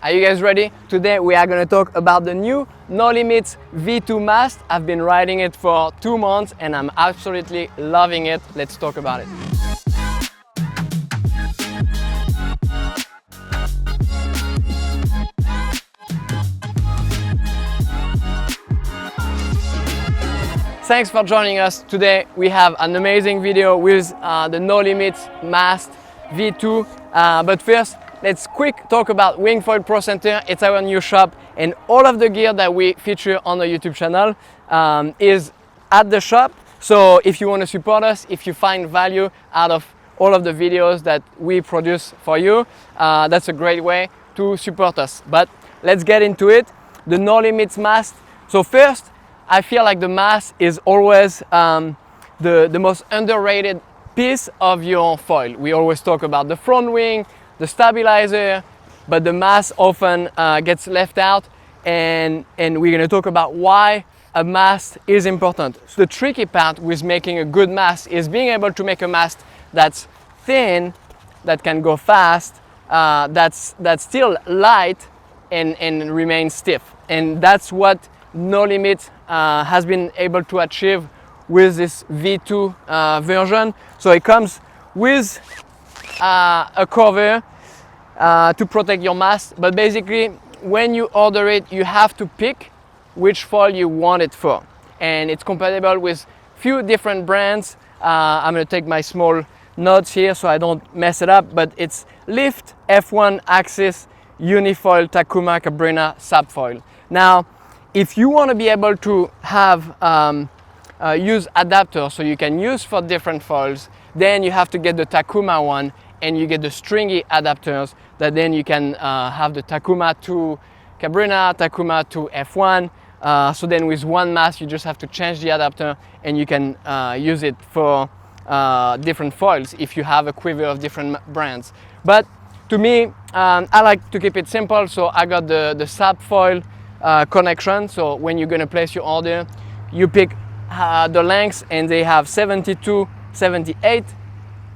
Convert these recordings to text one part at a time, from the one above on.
Are you guys ready? Today we are going to talk about the new NoLimitz V2 mast. I've been riding it for 2 months and I'm absolutely loving it. Let's talk about it. Thanks for joining us. Today we have an amazing video with the NoLimitz mast V2. But first, let's quick talk about Wingfoil Pro Center. It's our new shop and all of the gear that we feature on the YouTube channel is at the shop. So if you want to support us, if you find value out of all of the videos that we produce for you, that's a great way to support us. But let's get into it. The NoLimitz mast. So first, I feel like the mast is always the most underrated piece of your foil. We always talk about the front wing, the stabilizer, but the mast often gets left out, and we're going to talk about why a mast is important. So the tricky part with making a good mast is being able to make a mast that's thin, that can go fast, that's still light and remain stiff. And that's what NoLimitz has been able to achieve with this V2 version. So it comes with a cover to protect your mast, but basically when you order it you have to pick which foil you want it for, and it's compatible with few different brands. I'm going to take my small notes here so I don't mess it up, but it's Lift, F1, Axis, Unifoil, Takuma, Cabrina, Sapfoil. Now if you want to be able to have use adapters so you can use for different foils, then you have to get the Takuma one, and you get the stringy adapters that then you can have the Takuma to Cabrina, Takuma to F1. So then with one mast you just have to change the adapter and you can use it for different foils if you have a quiver of different brands. But to me, I like to keep it simple, so I got the Sapfoil connection. So when you're going to place your order, you pick the lengths, and they have 72, 78,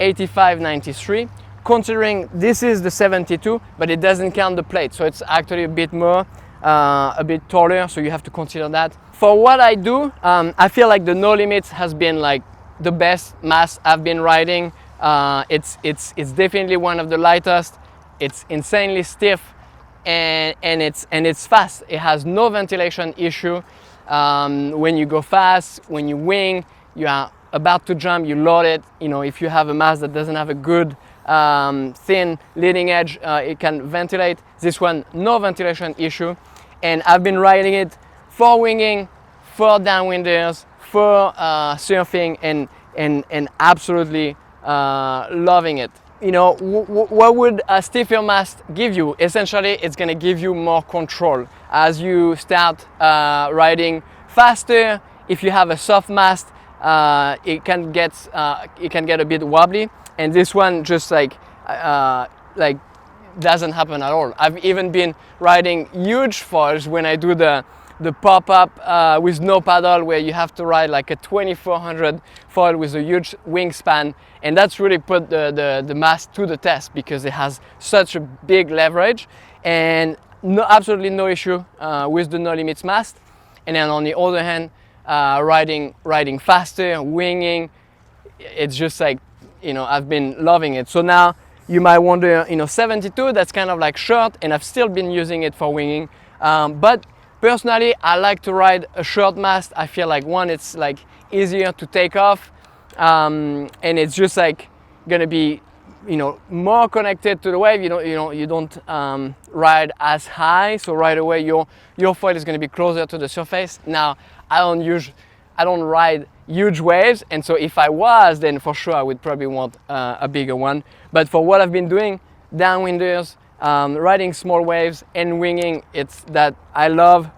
85, 93. Considering this is the 72, but it doesn't count the plate, so it's actually a bit more, a bit taller, so you have to consider that. For what I do, I feel like the NoLimitz has been like the best mast I've been riding. It's definitely one of the lightest. It's insanely stiff, and it's fast. It has no ventilation issue. When you go fast, when you wing, you are about to jump, you load it. You know, if you have a mast that doesn't have a good thin leading edge, it can ventilate. This one, no ventilation issue. And I've been riding it for winging, for downwinders, for surfing, and absolutely loving it. You know, what would a stiffer mast give you? Essentially, it's going to give you more control as you start riding faster. If you have a soft mast, it can get a bit wobbly, and this one just like doesn't happen at all. I've even been riding huge foils when I do the pop-up with no paddle, where you have to ride like a 2400 foil with a huge wingspan, and that's really put the mast to the test because it has such a big leverage, and absolutely no issue with the NoLimitz mast. And then on the other hand, riding faster, winging, it's just like, you know, I've been loving it. So now you might wonder, you know, 72, that's kind of like short, and I've still been using it for winging, but personally, I like to ride a short mast. I feel like one, it's like easier to take off, and it's just like gonna be, you know, more connected to the wave. You don't ride as high, so right away your foil is gonna be closer to the surface. Now I don't ride huge waves, and so if I was, then for sure I would probably want a bigger one. But for what I've been doing, downwinders, riding small waves and winging, it's that I love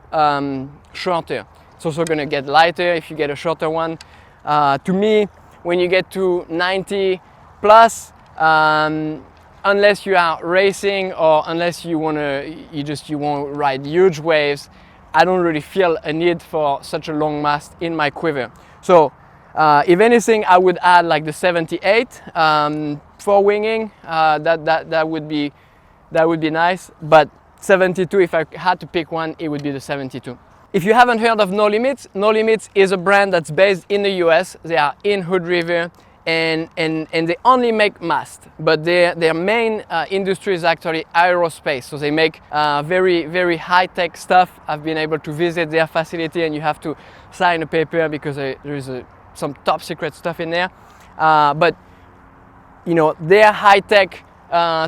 shorter. It's also going to get lighter if you get a shorter one. To me, when you get to 90 plus, unless you are racing or unless you want to ride huge waves, I don't really feel a need for such a long mast in my quiver. So if anything, I would add like the 78 for winging. That would be nice. But 72. If I had to pick one, it would be the 72. If you haven't heard of NoLimitz, NoLimitz is a brand that's based in the US. They are in Hood River, and they only make mast, but their main industry is actually aerospace. So they make very, very high-tech stuff. I've been able to visit their facility, and you have to sign a paper because there is some top secret stuff in there. But you know, their high-tech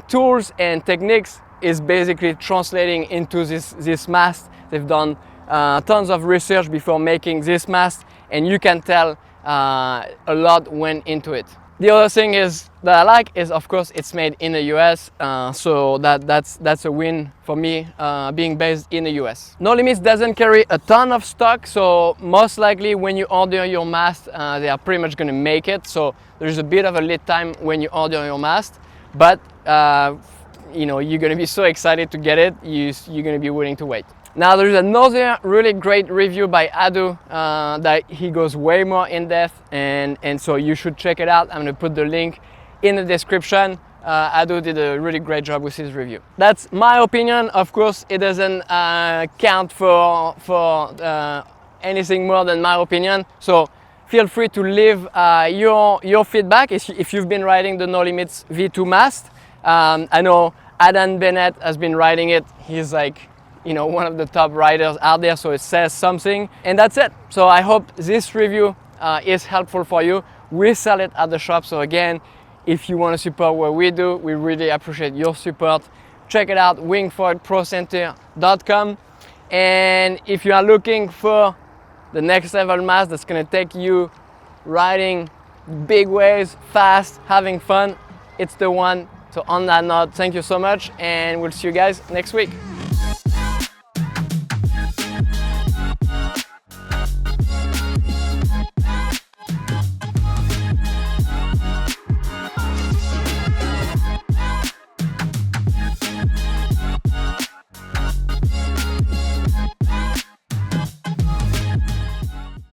tools and techniques is basically translating into this mast. They've done tons of research before making this mast, and you can tell a lot went into it. The other thing is that I like is, of course, it's made in the US, so that's a win for me, being based in the US. NoLimitz doesn't carry a ton of stock, so most likely when you order your mast, they are pretty much going to make it. So there's a bit of a lead time when you order your mast, but you know, you're going to be so excited to get it, you're going to be willing to wait. Now there's another really great review by Adu that he goes way more in depth, and so you should check it out. I'm going to put the link in the description. Adu did a really great job with his review. That's my opinion. Of course, it doesn't count for anything more than my opinion. So feel free to leave your feedback if you've been riding the NoLimitz V2 mast. I know Adam Bennett has been riding it. He's like, you know, one of the top riders out there, so it says something. And that's it. So I hope this review is helpful for you. We sell it at the shop, so again, if you want to support what we do, we really appreciate your support. Check it out, wingfoilprocenter.com. And if you are looking for the next level mast that's going to take you riding big waves, fast, having fun, it's the one. So on that note, thank you so much, and we'll see you guys next week.